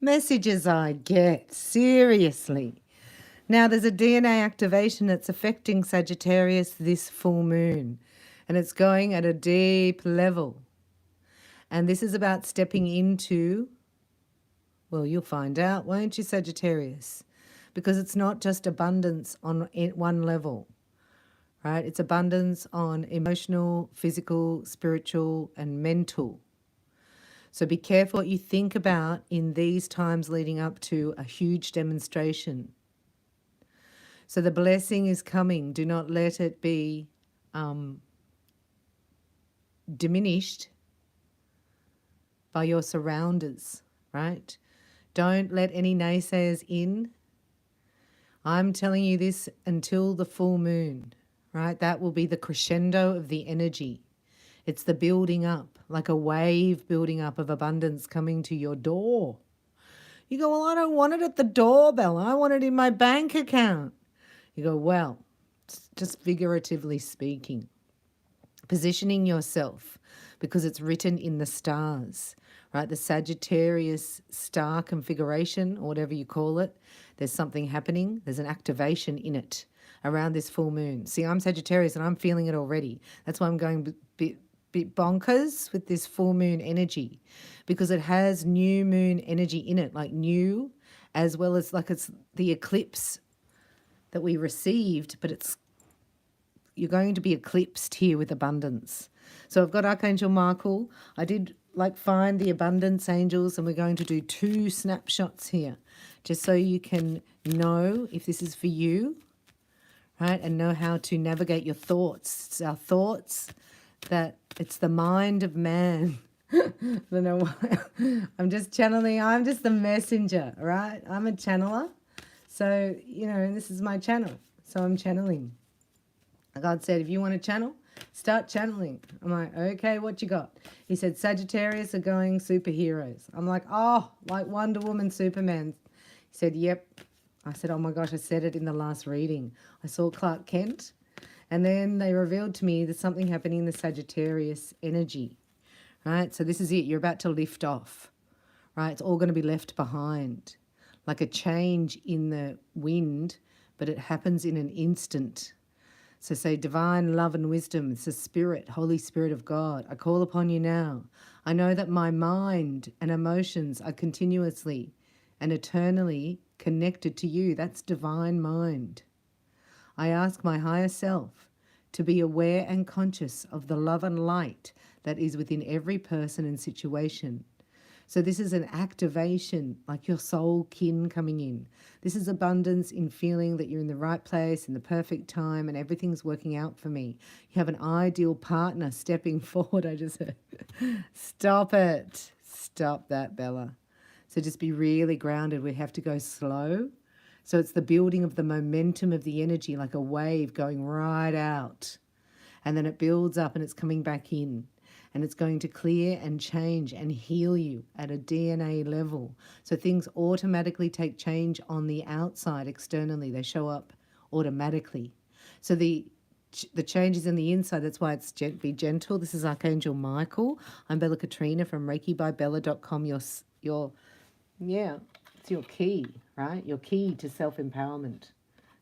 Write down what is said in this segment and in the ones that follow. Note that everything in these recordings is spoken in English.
Messages I get, seriously. Now, there's a DNA activation that's affecting Sagittarius this full moon, and it's going at a deep level. And this is about stepping into, well, you'll find out, won't you, Sagittarius? Because it's not just abundance on one level, right? It's abundance on emotional, physical, spiritual, and mental. So be careful what you think about in these times leading up to a huge demonstration. So the blessing is coming. Do not let it be diminished by your surrounders, right? Don't let any naysayers in. I'm telling you this until the full moon, right? That will be the crescendo of the energy. It's the building up, like a wave building up of abundance coming to your door. You go, well, I don't want it at the doorbell. I want it in my bank account. You go, well, just figuratively speaking, positioning yourself because it's written in the stars, right? The Sagittarius star configuration, or whatever you call it, there's something happening. There's an activation in it around this full moon. See, I'm Sagittarius and I'm feeling it already. That's why I'm going a bit bonkers with this full moon energy, because it has new moon energy in it, like new, as well as like it's the eclipse that we received, but you're going to be eclipsed here with abundance. So I've got Archangel Michael. I did find the abundance angels, and we're going to do 2 snapshots here just so you can know if this is for you, right? And know how to navigate your thoughts. It's our thoughts that it's the mind of man. I don't know why. I'm just channeling. I'm just the messenger, right? I'm a channeler. So, this is my channel. So I'm channeling. God said, if you want to channel, start channeling. I'm like, okay, what you got? He said, Sagittarius are going superheroes. I'm like, oh, like Wonder Woman, Superman. He said, yep. I said, oh my gosh, I said it in the last reading. I saw Clark Kent, and then they revealed to me there's something happening in the Sagittarius energy, right? So this is it. You're about to lift off, right? It's all going to be left behind, like a change in the wind, but it happens in an instant. So say, divine love and wisdom, it's the Spirit, Holy Spirit of God. I call upon you now. I know that my mind and emotions are continuously and eternally connected to you. That's divine mind. I ask my higher self to be aware and conscious of the love and light that is within every person and situation. So this is an activation, like your soul kin coming in. This is abundance in feeling that you're in the right place, in the perfect time, and everything's working out for me. You have an ideal partner stepping forward. I just said, stop it. Stop that, Bella. So just be really grounded. We have to go slow. So it's the building of the momentum of the energy, like a wave going right out. And then it builds up and it's coming back in. And it's going to clear and change and heal you at a DNA level. So things automatically take change on the outside, externally. They show up automatically. So the changes in the inside, that's why it's be gentle. This is Archangel Michael. I'm Bella Katrina from ReikiByBella.com. It's your key, right? Your key to self-empowerment.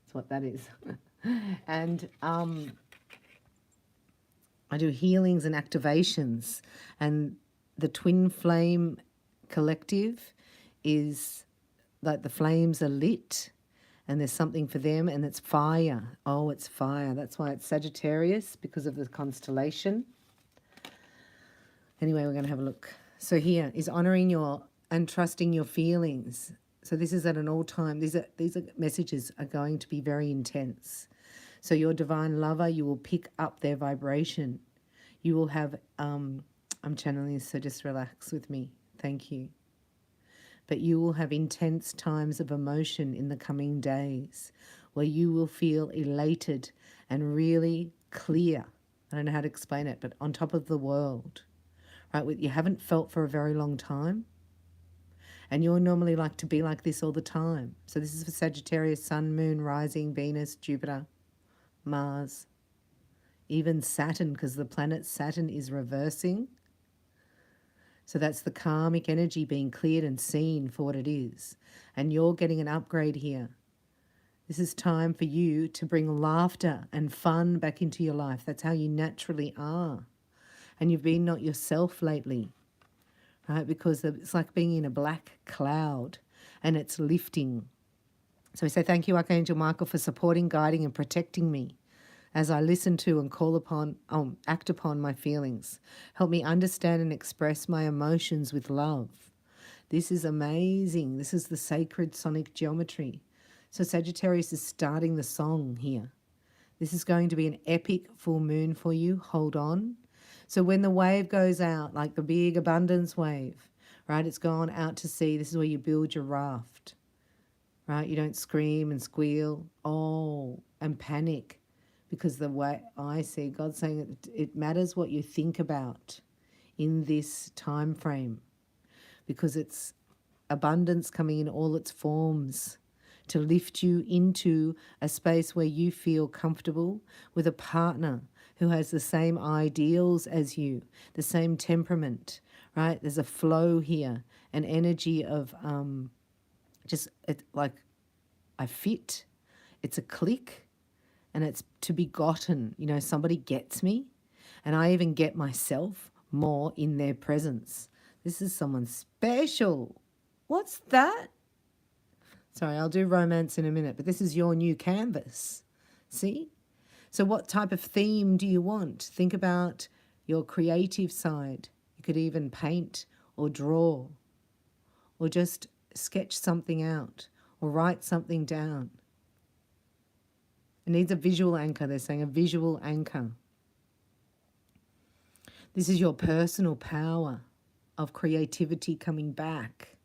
That's what that is. And I do healings and activations, and the Twin Flame Collective is like the flames are lit and there's something for them, and it's fire. Oh, it's fire. That's why it's Sagittarius, because of the constellation. Anyway, we're going to have a look. So here is honoring your and trusting your feelings. So this is at an all-time. These messages are going to be very intense. So your divine lover, you will pick up their vibration. You will have, I'm channeling this, so just relax with me. Thank you. But you will have intense times of emotion in the coming days where you will feel elated and really clear. I don't know how to explain it, but on top of the world, right? You haven't felt for a very long time. And you're normally like to be like this all the time. So this is for Sagittarius, Sun, Moon, Rising, Venus, Jupiter, Mars, even Saturn, because the planet Saturn is reversing. So that's the karmic energy being cleared and seen for what it is. And you're getting an upgrade here. This is time for you to bring laughter and fun back into your life. That's how you naturally are. And you've been not yourself lately, right? Because it's like being in a black cloud and it's lifting. So we say thank you, Archangel Michael, for supporting, guiding and protecting me as I listen to and call upon, act upon my feelings. Help me understand and express my emotions with love. This is amazing. This is the sacred sonic geometry. So Sagittarius is starting the song here. This is going to be an epic full moon for you. Hold on. So when the wave goes out, like the big abundance wave, right, it's gone out to sea. This is where you build your raft, right? You don't scream and squeal, and panic, because the way I see God saying it matters what you think about in this time frame, because it's abundance coming in all its forms to lift you into a space where you feel comfortable with a partner who has the same ideals as you, the same temperament, right? There's a flow here, an energy of like I fit, it's a click, and it's to be gotten. You know, somebody gets me, and I even get myself more in their presence. This is someone special. What's that? Sorry, I'll do romance in a minute, but this is your new canvas. See? So what type of theme do you want? Think about your creative side. You could even paint or draw or just sketch something out or write something down. It needs a visual anchor. They're saying a visual anchor. This is your personal power of creativity coming back.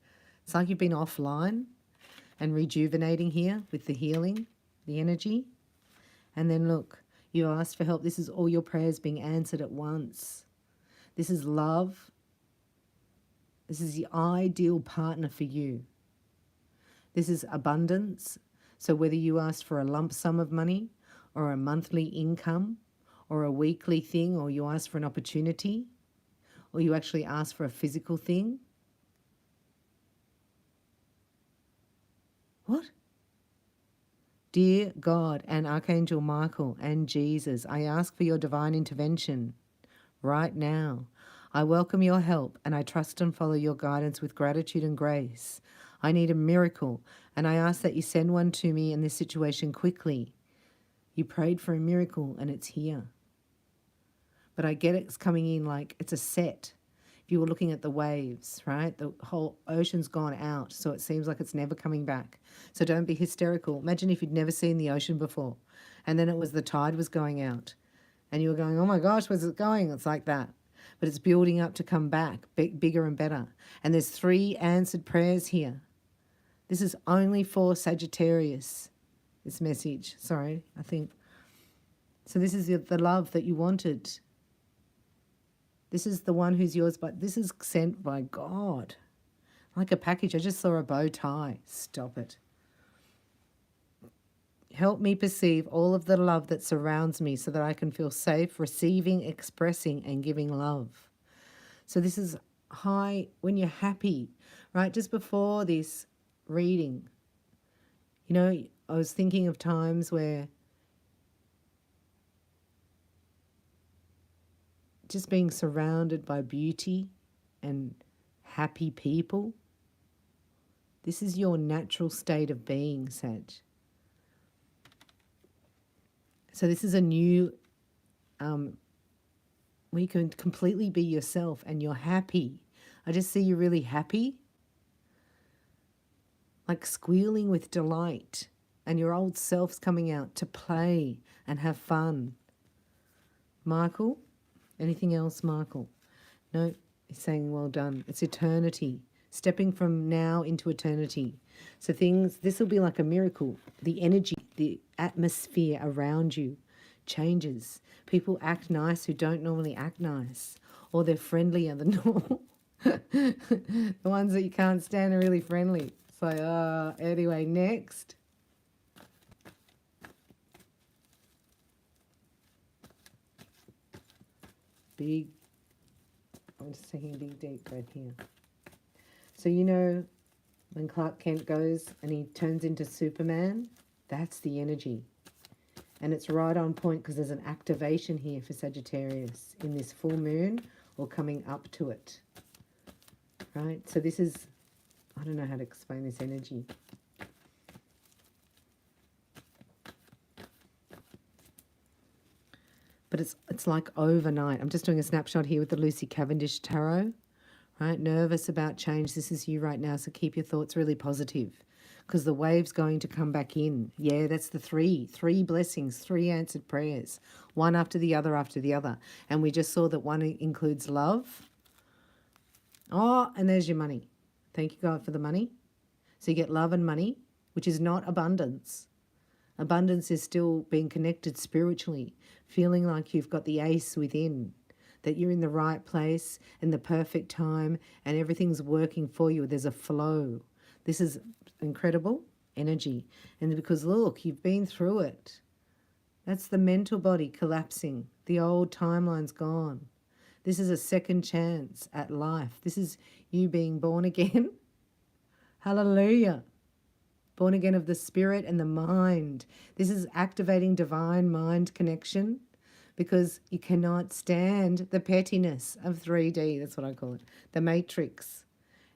It's like you've been offline and rejuvenating here with the healing, the energy. And then look, you asked for help. This is all your prayers being answered at once. This is love. This is the ideal partner for you. This is abundance. So whether you ask for a lump sum of money or a monthly income or a weekly thing, or you ask for an opportunity, or you actually ask for a physical thing. What? Dear God and Archangel Michael and Jesus, I ask for your divine intervention right now. I welcome your help and I trust and follow your guidance with gratitude and grace. I need a miracle and I ask that you send one to me in this situation quickly. You prayed for a miracle and it's here. But I get it's coming in like it's a set. If you were looking at the waves, right? The whole ocean's gone out, so it seems like it's never coming back. So don't be hysterical. Imagine if you'd never seen the ocean before, and then it was the tide was going out, and you were going, oh my gosh, where's it going? It's like that. But it's building up to come back, bigger and better. And there's 3 answered prayers here. This is only for Sagittarius, this message. Sorry, I think. So this is the love that you wanted. This is the one who's yours, but this is sent by God. Like a package. I just saw a bow tie. Stop it. Help me perceive all of the love that surrounds me so that I can feel safe receiving, expressing, and giving love. So this is high when you're happy, right? Just before this reading, you know, I was thinking of times where just being surrounded by beauty and happy people. This is your natural state of being, Sag. So this is a new, where you can completely be yourself and you're happy. I just see you really happy, like squealing with delight, and your old self's coming out to play and have fun. Michael? Anything else, Michael? No, he's saying well done. It's eternity, stepping from now into eternity. So this will be like a miracle. The energy, the atmosphere around you changes. People act nice who don't normally act nice, or they're friendlier than normal. The ones that you can't stand are really friendly. So anyway, next. Big, I'm just taking a big deep breath here. So you know when Clark Kent goes and he turns into Superman, that's the energy. And it's right on point because there's an activation here for Sagittarius in this full moon or coming up to it. Right? So this is, I don't know how to explain this energy. But it's like overnight. I'm just doing a snapshot here with the Lucy Cavendish Tarot. Right? Nervous about change. This is you right now, so keep your thoughts really positive because the wave's going to come back in. Yeah, that's the three blessings, 3 answered prayers, one after the other after the other. And we just saw that one includes love. Oh, and there's your money. Thank you, God, for the money. So you get love and money, which is not abundance. Abundance is still being connected spiritually, feeling like you've got the ace within, that you're in the right place in the perfect time and everything's working for you. There's a flow. This is incredible energy. And because, look, you've been through it. That's the mental body collapsing. The old timeline's gone. This is a second chance at life. This is you being born again. Hallelujah. Born again of the spirit and the mind. This is activating divine mind connection because you cannot stand the pettiness of 3D. That's what I call it. The matrix.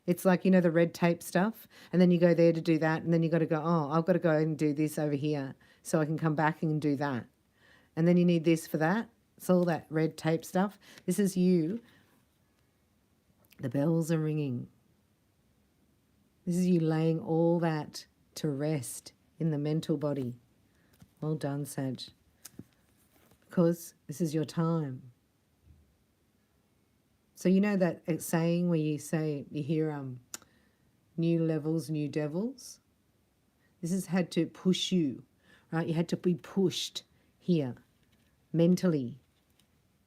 It's like, you know, the red tape stuff. And then you go there to do that. And then you got to go, oh, I've got to go and do this over here so I can come back and do that. And then you need this for that. It's all that red tape stuff. This is you. The bells are ringing. This is you laying all that to rest in the mental body. Well done, Sag. Because this is your time. So you know that saying where you say, you hear new levels, new devils? This has had to push you, right? You had to be pushed here mentally.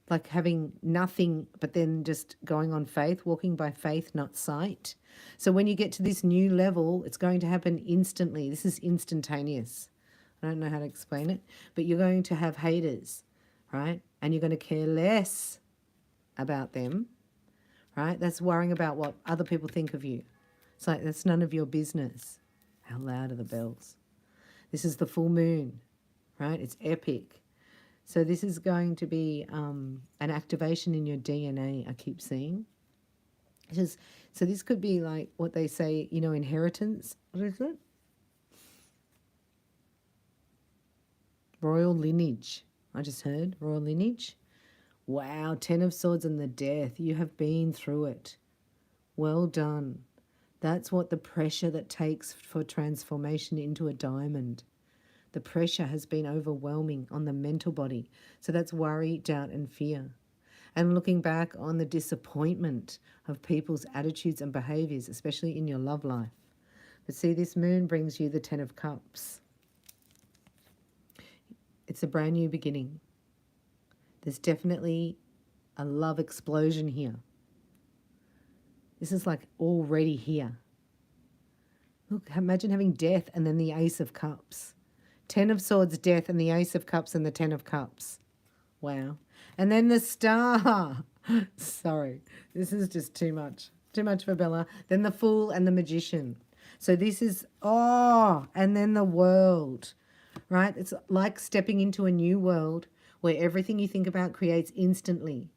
Like having nothing but then just going on faith, walking by faith, not sight. So when you get to this new level, it's going to happen instantly. This is instantaneous. I don't know how to explain it, but you're going to have haters, right? And you're going to care less about them, right? That's worrying about what other people think of you. It's like that's none of your business. How loud are the bells? This is the full moon, right? It's epic. So this is going to be an activation in your DNA, I keep seeing. So this could be like what they say, you know, inheritance. What is it? Royal lineage. I just heard royal lineage. Wow, 10 of Swords and the Death. You have been through it. Well done. That's what the pressure that takes for transformation into a diamond. The pressure has been overwhelming on the mental body. So that's worry, doubt, and fear. And looking back on the disappointment of people's attitudes and behaviors, especially in your love life. But see, this moon brings you the 10 of Cups. It's a brand new beginning. There's definitely a love explosion here. This is like already here. Look, imagine having death and then the Ace of Cups. 10 of Swords, death, and the Ace of Cups and the 10 of Cups. Wow. And then the Star. Sorry, this is just too much. Too much for Bella. Then the Fool and the Magician. So this is, and then the World, right? It's like stepping into a new world where everything you think about creates instantly.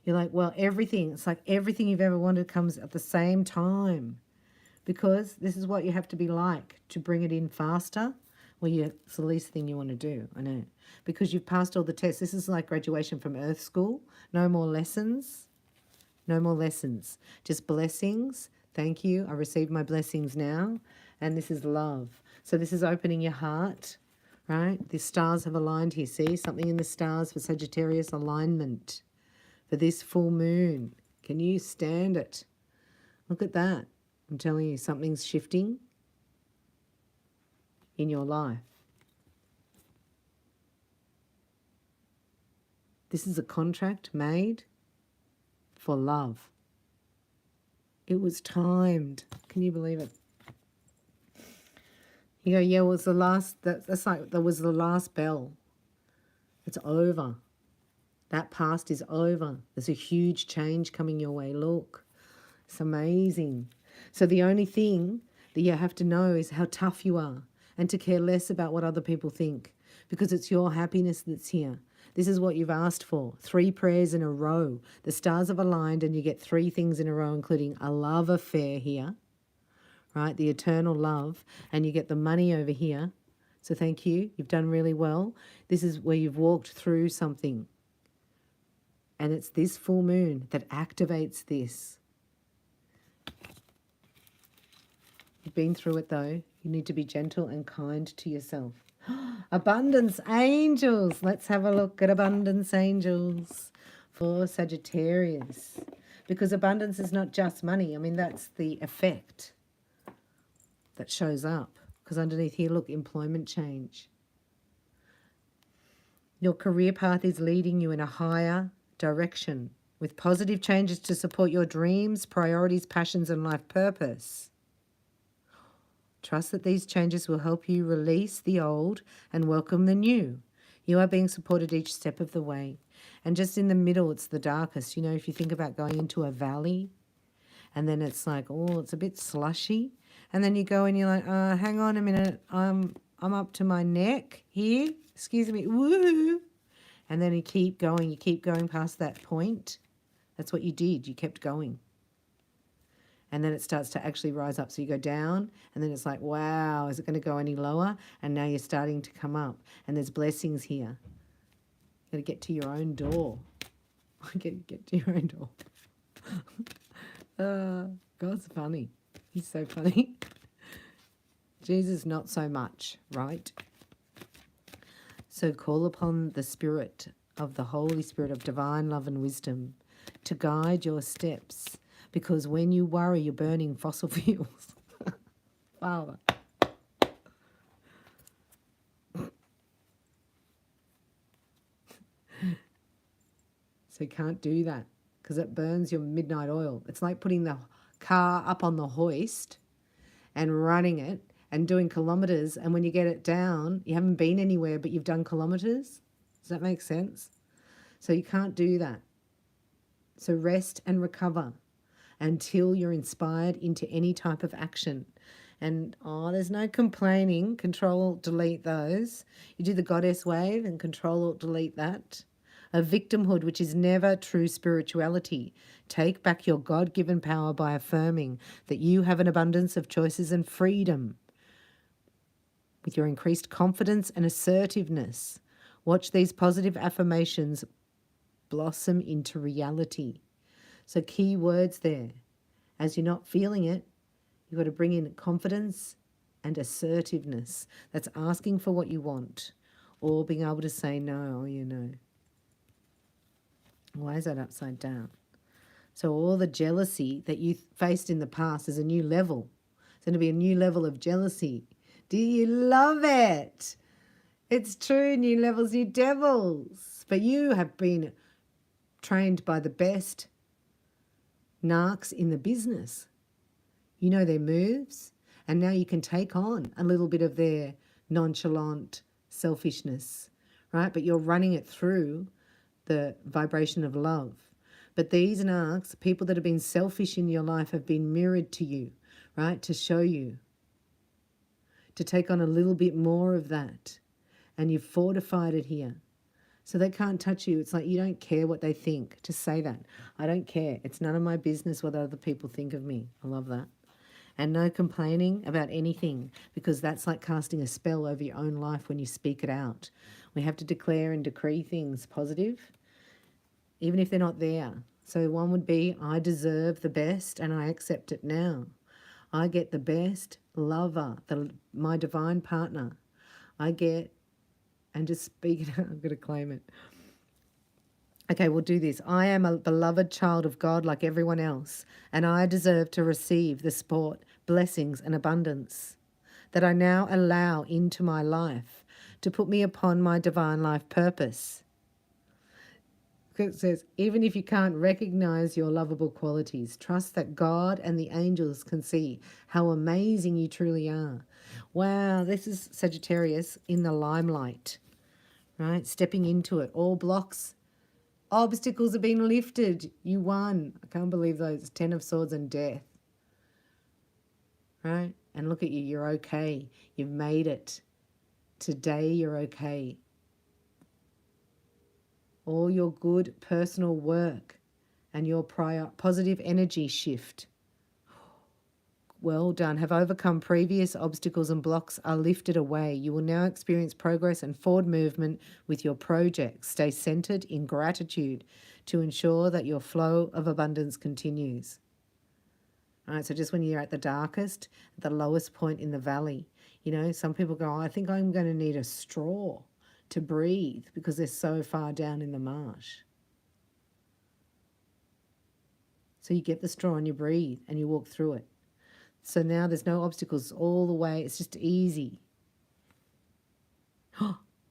You're like, well, everything, it's like everything you've ever wanted comes at the same time. Because this is what you have to be like to bring it in faster. Well, it's the least thing you want to do, I know. Because you've passed all the tests. This is like graduation from Earth School. No more lessons. No more lessons. Just blessings. Thank you. I received my blessings now. And this is love. So this is opening your heart, right? The stars have aligned here. See? Something in the stars for Sagittarius alignment. For this full moon. Can you stand it? Look at that. I'm telling you, something's shifting in your life. This is a contract made for love. It was timed. Can you believe it? You go, yeah, it was the last, that's like, that was the last bell. It's over. That past is over. There's a huge change coming your way. Look, it's amazing. So the only thing that you have to know is how tough you are and to care less about what other people think, because it's your happiness that's here. This is what you've asked for. 3 prayers in a row. The stars have aligned and you get 3 things in a row, including a love affair here, right? The eternal love. And you get the money over here. So thank you. You've done really well. This is where you've walked through something. And it's this full moon that activates this. You've been through it though. You need to be gentle and kind to yourself. Abundance angels. Let's have a look at abundance angels for Sagittarius. Because abundance is not just money. I mean, that's the effect that shows up. Because underneath here, look, employment change. Your career path is leading you in a higher direction with positive changes to support your dreams, priorities, passions, and life purpose. Trust that these changes will help you release the old and welcome the new. You are being supported each step of the way. And just in the middle, it's the darkest. You know, if you think about going into a valley and then it's like, oh, it's a bit slushy. And then you go and you're like, hang on a minute, I'm up to my neck here. Excuse me, woo. And then you keep going past that point. That's what you did. You kept going. And then it starts to actually rise up. So you go down and then it's like, wow, is it going to go any lower? And now you're starting to come up and there's blessings here. You got to get to your own door. Get to your own door. God's funny. He's so funny. Jesus, not so much, right? So call upon the Spirit of the Holy Spirit of divine love and wisdom to guide your steps, because when you worry, you're burning fossil fuels. Father. So you can't do that because it burns your midnight oil. It's like putting the car up on the hoist and running it and doing kilometers, and when you get it down, you haven't been anywhere, but you've done kilometers. Does that make sense? So you can't do that. So rest and recover until you're inspired into any type of action. And, there's no complaining. Control, delete those. You do the goddess wave and control, delete that. A victimhood, which is never true spirituality. Take back your God-given power by affirming that you have an abundance of choices and freedom. With your increased confidence and assertiveness, watch these positive affirmations blossom into reality. So key words there. As you're not feeling it, you've got to bring in confidence and assertiveness. That's asking for what you want or being able to say no, you know. Why is that upside down? So all the jealousy that you faced in the past is a new level. It's going to be a new level of jealousy. Do you love it? It's true, new levels, new devils. But you have been trained by the best narcs in the business. You know their moves, and now you can take on a little bit of their nonchalant selfishness, right? But you're running it through the vibration of love. But these narcs, people that have been selfish in your life, have been mirrored to you, right? To show you, to take on a little bit more of that. And you've fortified it here. So they can't touch you. It's like you don't care what they think. Just say that. I don't care. It's none of my business what other people think of me. I love that. And no complaining about anything, because that's like casting a spell over your own life when you speak it out. We have to declare and decree things positive, even if they're not there. So one would be, I deserve the best and I accept it now. I get the best lover, my divine partner. I get, and just speak it out, I'm going to claim it. Okay, we'll do this. I am a beloved child of God like everyone else, and I deserve to receive the support, blessings, and abundance that I now allow into my life to put me upon my divine life purpose. It says, even if you can't recognize your lovable qualities, trust that God and the angels can see how amazing you truly are. Wow, this is Sagittarius in the limelight, right? Stepping into it. All blocks Obstacles have been lifted. You won. I can't believe those 10 of Swords and death. Right? And look at you. You're okay. You've made it. Today you're okay. All your good personal work and your prior positive energy shift. Well done. Have overcome previous obstacles and blocks are lifted away. You will now experience progress and forward movement with your projects. Stay centered in gratitude to ensure that your flow of abundance continues. All right, so just when you're at the darkest, at the lowest point in the valley, you know, some people go, I think I'm going to need a straw to breathe because they're so far down in the marsh. So you get the straw and you breathe and you walk through it. So now there's no obstacles all the way. It's just easy.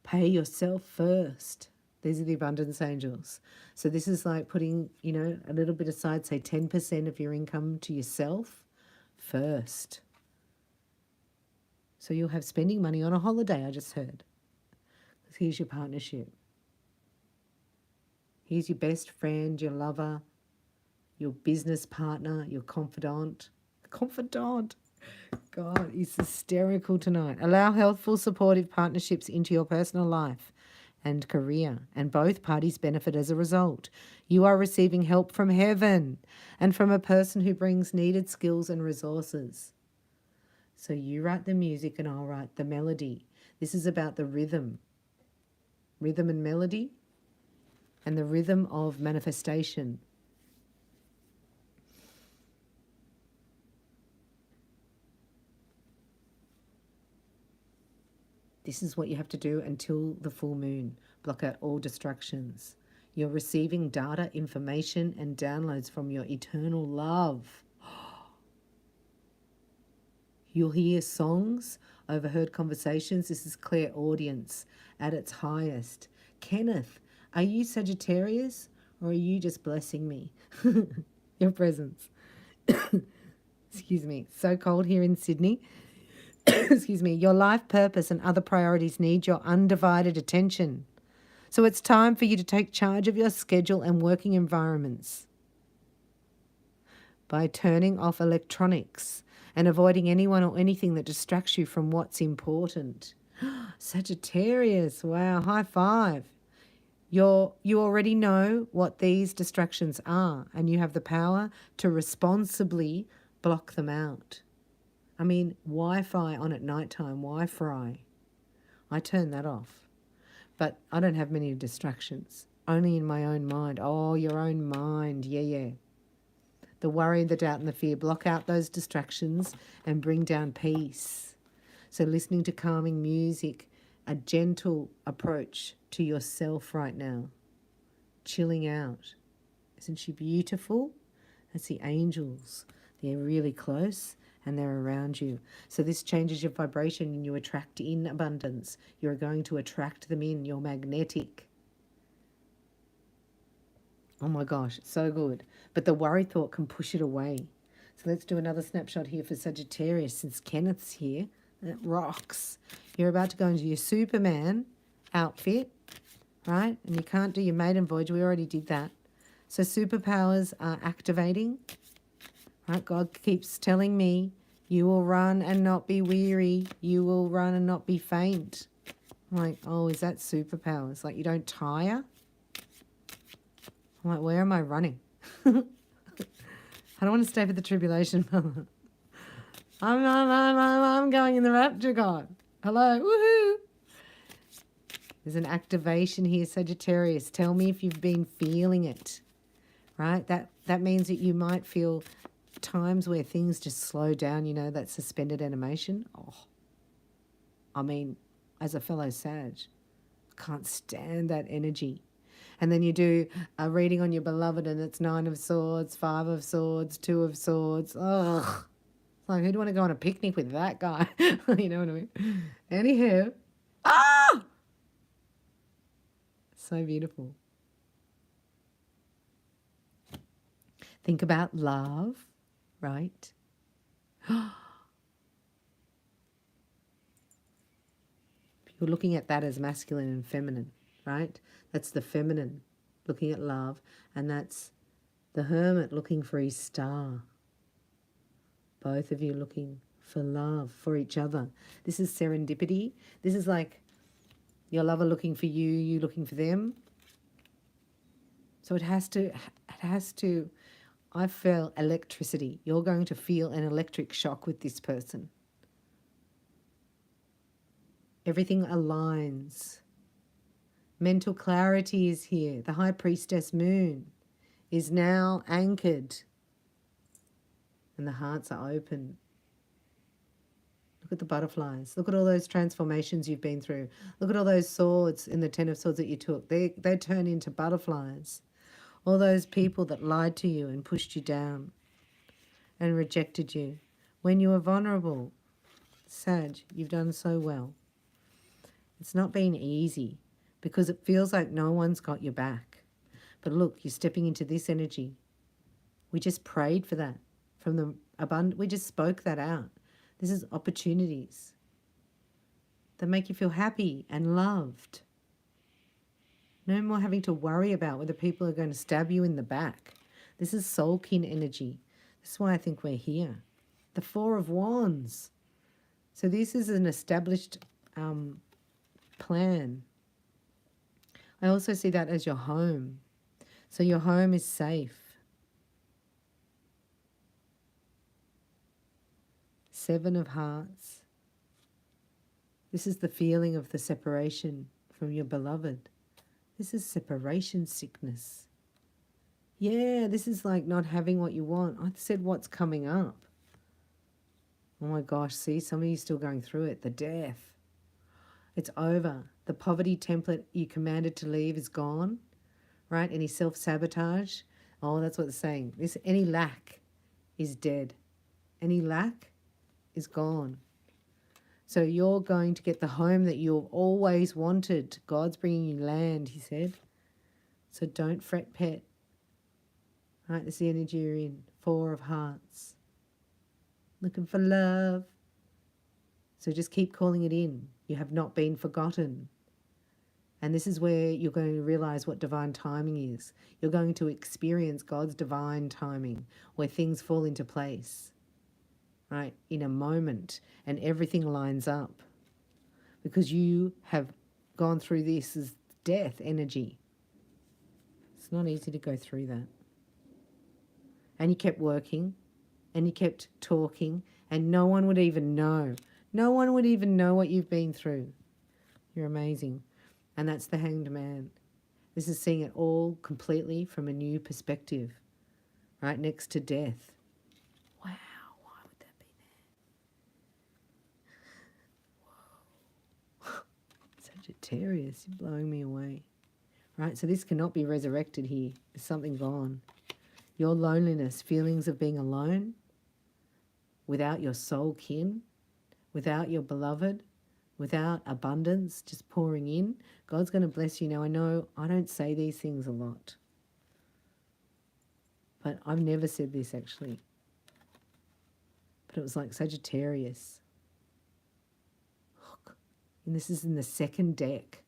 Pay yourself first. These are the abundance angels. So this is like putting, you know, a little bit aside, say 10% of your income to yourself first. So you'll have spending money on a holiday, I just heard. Here's your partnership. Here's your best friend, your lover, your business partner, your confidant. Confidant. God, he's hysterical tonight. Allow healthful, supportive partnerships into your personal life and career, and both parties benefit as a result. You are receiving help from heaven and from a person who brings needed skills and resources. So you write the music and I'll write the melody. This is about the rhythm and melody, and the rhythm of manifestation. This is what you have to do until the full moon. Block out all distractions. You're receiving data, information, and downloads from your eternal love. You'll hear songs, overheard conversations. This is clairaudience at its highest. Kenneth, are you Sagittarius or are you just blessing me? Your presence. Excuse me. So cold here in Sydney. Excuse me. Your life purpose and other priorities need your undivided attention. So it's time for you to take charge of your schedule and working environments by turning off electronics and avoiding anyone or anything that distracts you from what's important. Sagittarius, wow, high five. You already know what these distractions are, and you have the power to responsibly block them out. I mean, Wi-Fi on at nighttime, Wi-Fi. I turn that off. But I don't have many distractions, only in my own mind. Oh, your own mind, yeah. The worry, the doubt, and the fear. Block out those distractions and bring down peace. So listening to calming music, a gentle approach to yourself right now. Chilling out. Isn't she beautiful? That's the angels. They're really close and they're around you. So this changes your vibration and you attract in abundance. You're going to attract them in. You're magnetic. Oh my gosh, so good. But the worry thought can push it away. So let's do another snapshot here for Sagittarius since Kenneth's here. That rocks. You're about to go into your Superman outfit, right? And you can't do your maiden voyage. We already did that. So superpowers are activating. Right? God keeps telling me, you will run and not be weary. You will run and not be faint. I'm like, oh, is that superpowers? Like you don't tire? I'm like, where am I running? I don't want to stay for the tribulation. I'm going in the rapture, God. Hello, woohoo. There's an activation here, Sagittarius. Tell me if you've been feeling it, right? That means that you might feel times where things just slow down, you know, that suspended animation. Oh, I mean, as a fellow Sag, I can't stand that energy. And then you do a reading on your beloved and it's 9 of Swords, 5 of Swords, 2 of Swords. Ugh. It's like, who'd want to go on a picnic with that guy? You know what I mean? Anywho. Ah! So beautiful. Think about love, right? You're looking at that as masculine and feminine, right? That's the feminine looking at love, and that's the Hermit looking for his star. Both of you looking for love, for each other. This is serendipity. This is like your lover looking for you, you looking for them. So it has to, I feel electricity. You're going to feel an electric shock with this person. Everything aligns. Mental clarity is here. The High Priestess Moon is now anchored. And the hearts are open. Look at the butterflies. Look at all those transformations you've been through. Look at all those swords in the Ten of Swords that you took. They turn into butterflies. All those people that lied to you and pushed you down and rejected you. When you were vulnerable, Sag, you've done so well. It's not been easy because it feels like no one's got your back. But look, you're stepping into this energy. We just prayed for that. From the abundant, we just spoke that out. This is opportunities that make you feel happy and loved. No more having to worry about whether people are going to stab you in the back. This is soul kin energy. This is why I think we're here. The Four of Wands. So this is an established plan. I also see that as your home. So your home is safe. Seven of Hearts. This is the feeling of the separation from your beloved. This is separation sickness. Yeah, this is like not having what you want. I said what's coming up. Oh my gosh, see, some of you still going through it. The death. It's over. The poverty template you commanded to leave is gone, right? Any self-sabotage. Oh, that's what it's saying. Any lack is dead. Any lack is gone. So you're going to get the home that you've always wanted. God's bringing you land, he said. So don't fret, pet. Right, this is the energy you're in. Four of Hearts. Looking for love. So just keep calling it in. You have not been forgotten. And this is where you're going to realize what divine timing is. You're going to experience God's divine timing, where things fall into place. Right, in a moment, and everything lines up because you have gone through this as death energy. It's not easy to go through that. And you kept working and you kept talking and no one would even know. No one would even know what you've been through. You're amazing. And that's the Hanged Man. This is seeing it all completely from a new perspective, right next to death. Wow. Sagittarius, you're blowing me away. Right, so this cannot be resurrected here. There's something gone. Your loneliness, feelings of being alone, without your soul kin, without your beloved, without abundance just pouring in, God's going to bless you. Now, I know I don't say these things a lot, but I've never said this actually. But it was like Sagittarius. And this is in the second deck.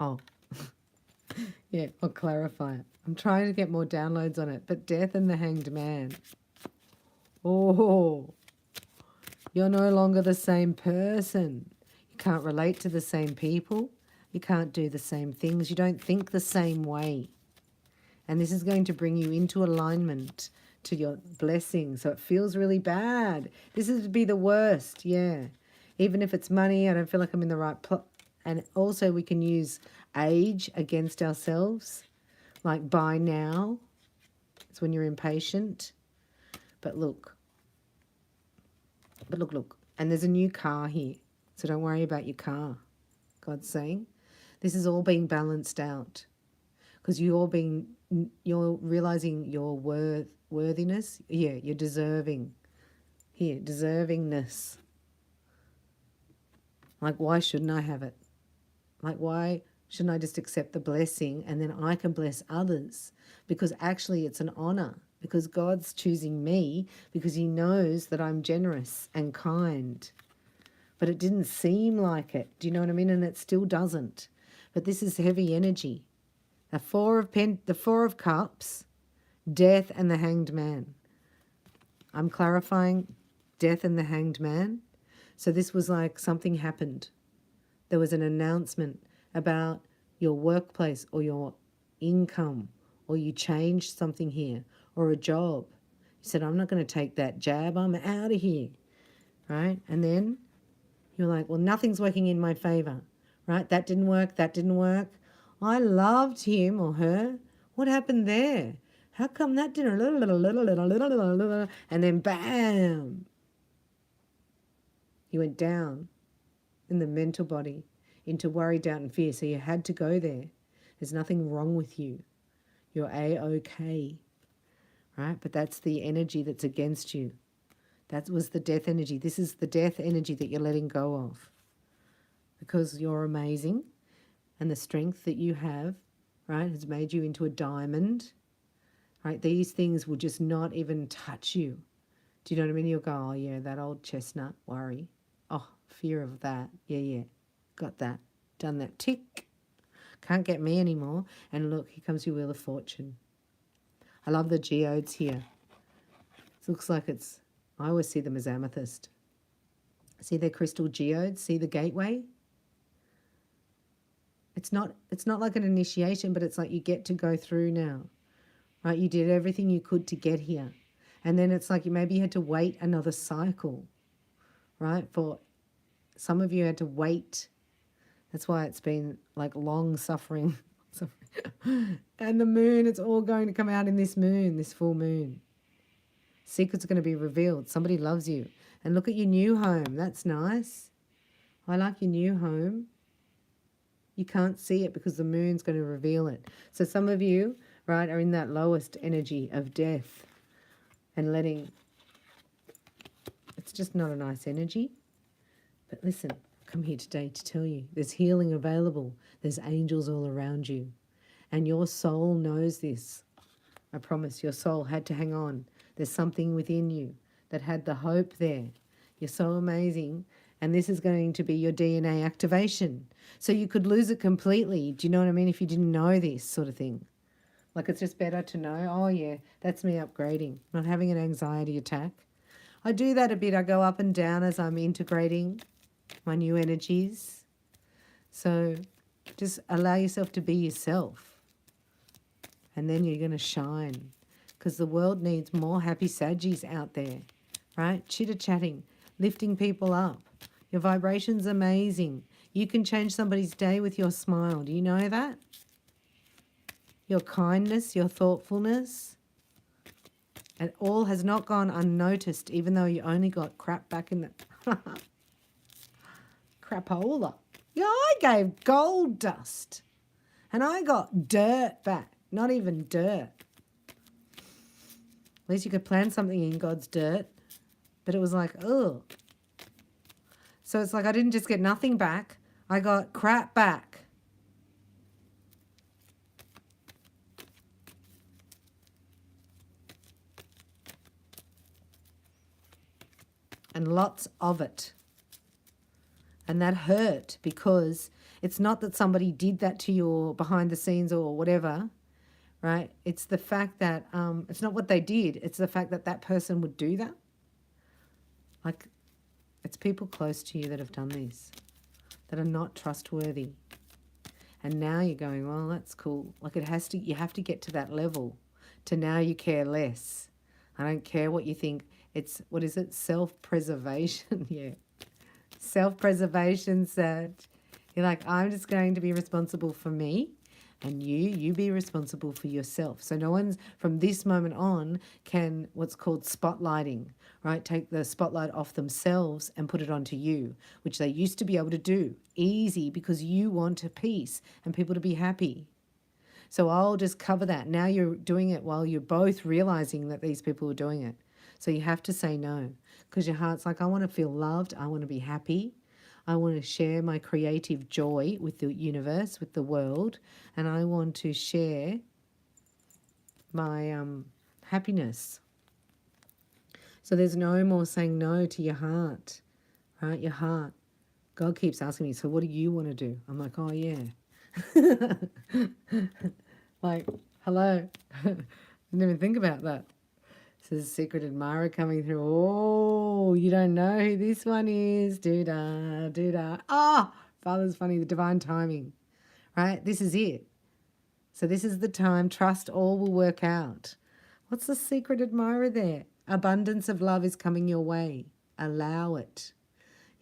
Oh, yeah, I'll clarify it. I'm trying to get more downloads on it. But Death and the Hanged Man. Oh, you're no longer the same person. You can't relate to the same people. You can't do the same things. You don't think the same way. And this is going to bring you into alignment to your blessing. So it feels really bad. This is to be the worst, yeah. Even if it's money, I don't feel like I'm in the right place. And also we can use age against ourselves. Like buy now. It's when you're impatient. But look. And there's a new car here. So don't worry about your car. God's saying. This is all being balanced out. Because you're realizing your worthiness. Yeah, you're deserving. Here, deservingness. Like, why shouldn't I have it? Like, why shouldn't I just accept the blessing and then I can bless others? Because actually it's an honor. Because God's choosing me because he knows that I'm generous and kind. But it didn't seem like it. Do you know what I mean? And it still doesn't. But this is heavy energy. The Four of Cups, Death, and the Hanged Man. I'm clarifying Death and the Hanged Man. So this was like something happened. There was an announcement about your workplace or your income, or you changed something here, or a job. You said, I'm not going to take that jab. I'm out of here, right? And then you're like, well, nothing's working in my favor, right? That didn't work. That didn't work. I loved him or her. What happened there? How come that didn't? And then bam, you went down in the mental body into worry, doubt, and fear. So you had to go there. There's nothing wrong with you. You're A-OK, right? But that's the energy that's against you. That was the death energy. This is the death energy that you're letting go of, because you're amazing and the strength that you have, right, has made you into a diamond, right? These things will just not even touch you. Do you know what I mean? You'll go, oh, yeah, that old chestnut worry. Oh, fear of that. Yeah, got that. Done that. Tick. Can't get me anymore. And look, here comes your Wheel of Fortune. I love the geodes here. It looks like it's, I always see them as amethyst. See their crystal geodes? See the gateway? It's not like an initiation, but it's like you get to go through now, right? You did everything you could to get here. And then it's like maybe you had to wait another cycle, right? For some of you had to wait. That's why it's been like long suffering. And the moon, it's all going to come out in this moon, this full moon. Secrets are going to be revealed. Somebody loves you. And look at your new home. That's nice. I like your new home. You can't see it because the moon's going to reveal it. So some of you, right, are in that lowest energy of death and letting, it's just not a nice energy. But listen, I've come here today to tell you there's healing available. There's angels all around you. And your soul knows this. I promise your soul had to hang on. There's something within you that had the hope there. You're so amazing. And this is going to be your DNA activation. So you could lose it completely. Do you know what I mean? If you didn't know this sort of thing. Like it's just better to know, oh yeah, that's me upgrading. Not having an anxiety attack. I do that a bit. I go up and down as I'm integrating my new energies. So just allow yourself to be yourself. And then you're going to shine. Because the world needs more happy Saggies out there, right? Chitter-chatting, lifting people up. Your vibration's amazing. You can change somebody's day with your smile. Do you know that? Your kindness, your thoughtfulness. It all has not gone unnoticed, even though you only got crap back in the... Crapola. Yeah, I gave gold dust. And I got dirt back. Not even dirt. At least you could plant something in God's dirt. But it was like, ugh. So it's like I didn't just get nothing back. I got crap back. And lots of it. And that hurt because it's not that somebody did that to you or behind the scenes or whatever, right? It's the fact that it's not what they did. It's the fact that that person would do that. Like, it's people close to you that have done this, that are not trustworthy. And now you're going, well, that's cool. Like you have to get to that level to now you care less. I don't care what you think. It's, what is it? Self-preservation. Yeah. Self-preservation, Sag. You're like, I'm just going to be responsible for me. And you be responsible for yourself. So no one's, from this moment on, can what's called spotlighting, right? Take the spotlight off themselves and put it onto you, which they used to be able to do. Easy, because you want peace and people to be happy. So I'll just cover that. Now you're doing it while you're both realizing that these people are doing it. So you have to say no, because your heart's like, I want to feel loved. I want to be happy. I want to share my creative joy with the universe, with the world, and I want to share my happiness. So there's no more saying no to your heart, right? Your heart. God keeps asking me, so what do you want to do? I'm like, oh yeah, Like, hello. Didn't even think about that. This is secret admirer coming through. Oh, you don't know who this one is. Doo-da, doo-da. Ah, Father's funny, the divine timing, right? This is it. So this is the time. Trust all will work out. What's the secret admirer there? Abundance of love is coming your way. Allow it.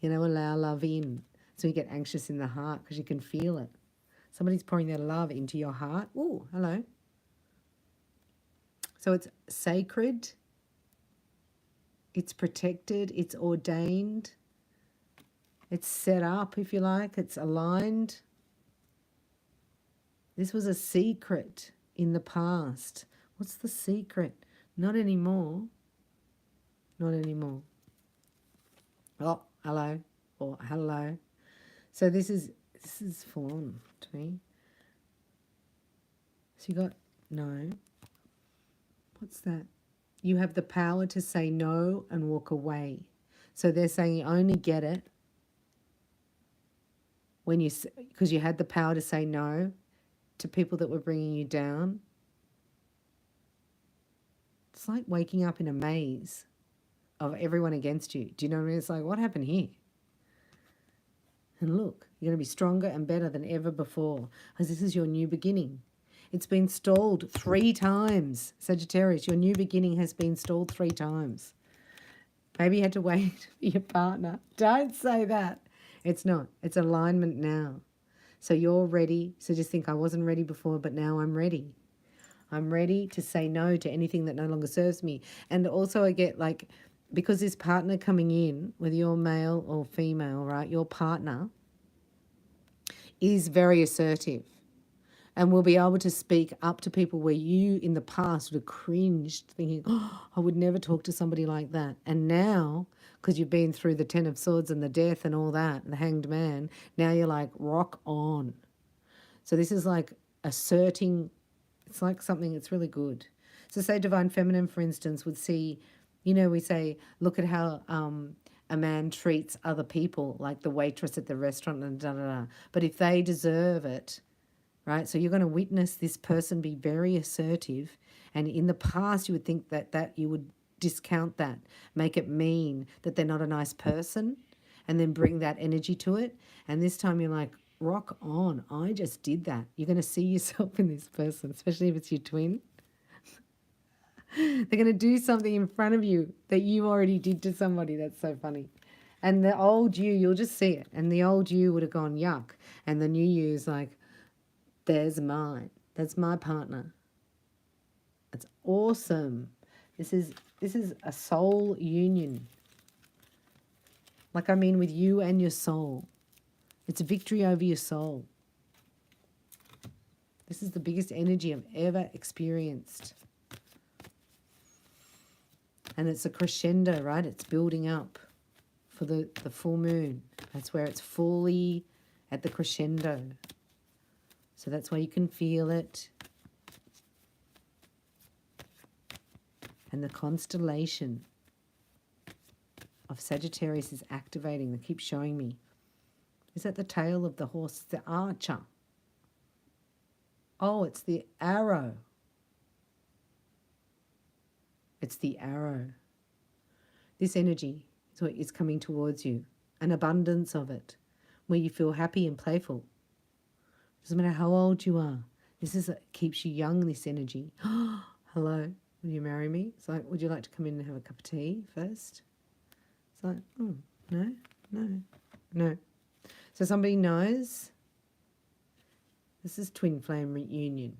Allow love in. So you get anxious in the heart because you can feel it. Somebody's pouring their love into your heart. Oh, hello. So it's sacred. It's protected. It's ordained. It's set up, if you like. It's aligned. This was a secret in the past. What's the secret? Not anymore. Not anymore. Oh, hello. Or hello. So this is full on to me. So you got no. What's that? You have the power to say no and walk away. So they're saying you only get it when because you had the power to say no to people that were bringing you down. It's like waking up in a maze of everyone against you. Do you know what I mean? It's like, what happened here? And look, you're going to be stronger and better than ever before, because this is your new beginning. It's been stalled 3 times. Sagittarius, your new beginning has been stalled 3 times. Maybe you had to wait for your partner. Don't say that. It's not. It's alignment now. So you're ready. So just think, I wasn't ready before, but now I'm ready. I'm ready to say no to anything that no longer serves me. And also I get like, because this partner coming in, whether you're male or female, right, your partner is very assertive and will be able to speak up to people where you in the past would have cringed, thinking, oh, I would never talk to somebody like that. And now, because you've been through the 10 of Swords and the death and all that, and the Hanged Man, now you're like, rock on. So this is like asserting, it's like something that's really good. So say Divine Feminine, for instance, would see, we say, look at how a man treats other people, like the waitress at the restaurant and da-da-da. But if they deserve it, right? So you're going to witness this person be very assertive. And in the past, you would think that you would discount that, make it mean that they're not a nice person, and then bring that energy to it. And this time you're like, rock on. I just did that. You're going to see yourself in this person, especially if it's your twin. They're going to do something in front of you that you already did to somebody. That's so funny. And the old you'll just see it. And the old you would have gone, yuck. And the new you is like, there's mine. That's my partner. It's awesome. This is a soul union. Like, I mean, with you and your soul. It's a victory over your soul. This is the biggest energy I've ever experienced. And it's a crescendo, right? It's building up for the full moon. That's where it's fully at the crescendo. So that's why you can feel it. And the constellation of Sagittarius is activating. They keep showing me. Is that the tail of the horse? It's the archer. Oh, it's the arrow. It's the arrow. This energy is what is coming towards you. An abundance of it, where you feel happy and playful. Doesn't matter how old you are. Keeps you young, this energy. Hello, will you marry me? It's like, would you like to come in and have a cup of tea first? It's like, oh, no. So somebody knows this is twin flame reunion.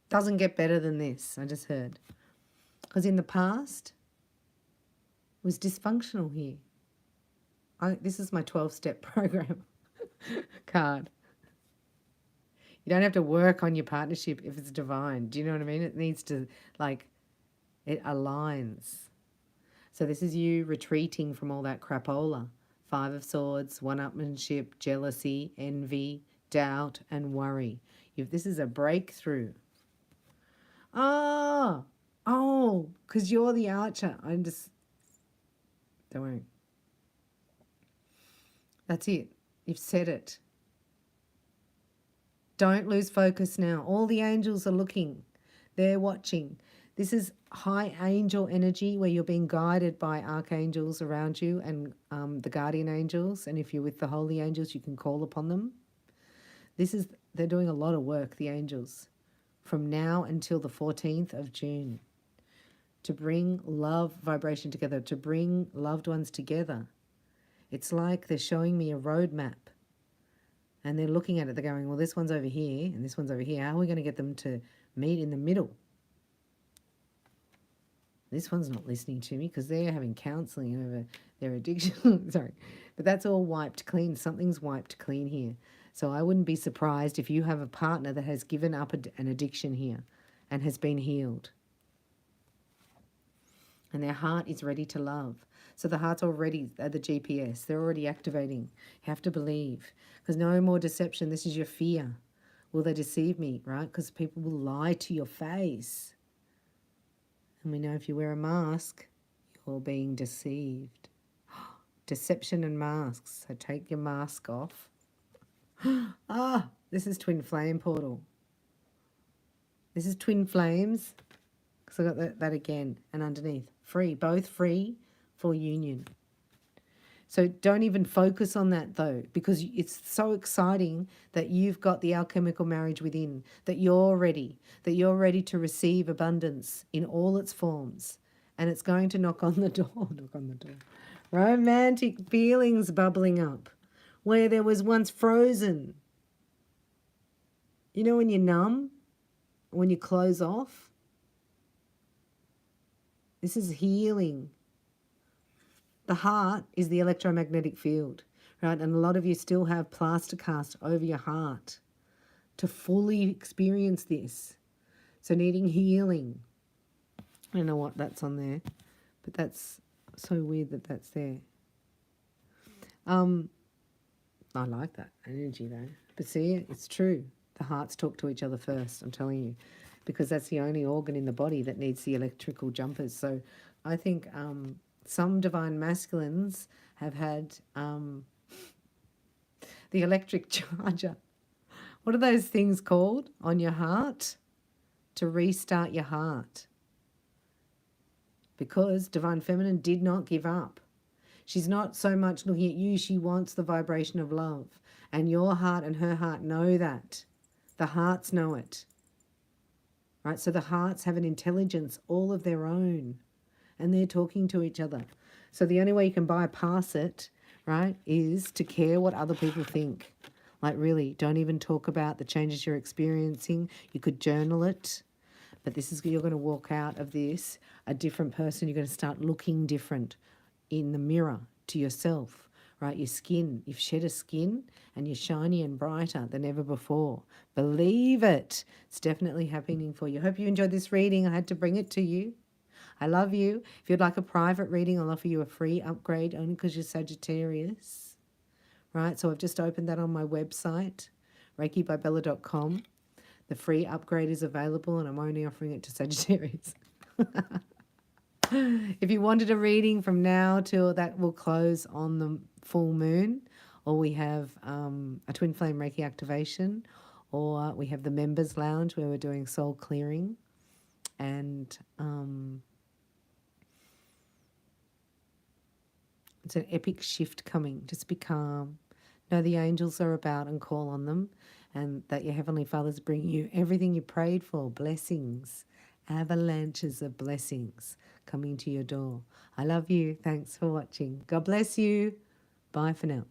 Doesn't get better than this, I just heard. Because in the past, it was dysfunctional here. This is my 12-step program card. You don't have to work on your partnership if it's divine. Do you know what I mean? It needs to, it aligns. So this is you retreating from all that crapola. 5 of Swords, one-upmanship, jealousy, envy, doubt, and worry. This is a breakthrough. Oh, because you're the archer. Don't worry. That's it. You've said it. Don't lose focus now. All the angels are looking. They're watching. This is high angel energy where you're being guided by archangels around you and the guardian angels. And if you're with the holy angels, you can call upon them. They're doing a lot of work, the angels, from now until the 14th of June to bring love vibration together, to bring loved ones together. It's like they're showing me a roadmap and they're looking at it. They're going, well, this one's over here and this one's over here. How are we going to get them to meet in the middle? This one's not listening to me because they're having counseling over their addiction. Sorry. But that's all wiped clean. Something's wiped clean here. So I wouldn't be surprised if you have a partner that has given up an addiction here and has been healed. And their heart is ready to love. So the heart's already the GPS. They're already activating. You have to believe. Because no more deception. This is your fear. Will they deceive me, right? Because people will lie to your face. And we know if you wear a mask, you're being deceived. Deception and masks. So take your mask off. This is twin flame portal. This is twin flames. Because I got that again. And underneath. Free. Both free for union. So don't even focus on that though, because it's so exciting that you've got the alchemical marriage within, that you're ready to receive abundance in all its forms. And it's going to knock on the door, Romantic feelings bubbling up where there was once frozen. You know when you're numb, when you close off? This is healing. The heart is the electromagnetic field, right? And a lot of you still have plaster cast over your heart to fully experience this. So needing healing. I don't know what that's on there, but that's so weird that that's there. I like that energy though. But see, it's true. The hearts talk to each other first, I'm telling you, because that's the only organ in the body that needs the electrical jumpers. So I think some divine masculines have had the electric charger. What are those things called on your heart? To restart your heart. Because divine feminine did not give up. She's not so much looking at you. She wants the vibration of love. And your heart and her heart know that. The hearts know it. Right? So the hearts have an intelligence all of their own. And they're talking to each other. So the only way you can bypass it, right, is to care what other people think. Like really, don't even talk about the changes you're experiencing. You could journal it. But this is, you're going to walk out of this a different person. You're going to start looking different in the mirror to yourself, right? Your skin, you've shed a skin and you're shiny and brighter than ever before. Believe it. It's definitely happening for you. Hope you enjoyed this reading. I had to bring it to you. I love you. If you'd like a private reading, I'll offer you a free upgrade only because you're Sagittarius, right? So I've just opened that on my website, reikibybella.com. The free upgrade is available and I'm only offering it to Sagittarius. If you wanted a reading from now till that will close on the full moon, or we have a twin flame Reiki activation, or we have the members lounge where we're doing soul clearing, and it's an epic shift coming. Just be calm. Know the angels are about and call on them, and that your Heavenly Father's bringing you everything you prayed for, blessings, avalanches of blessings coming to your door. I love you. Thanks for watching. God bless you. Bye for now.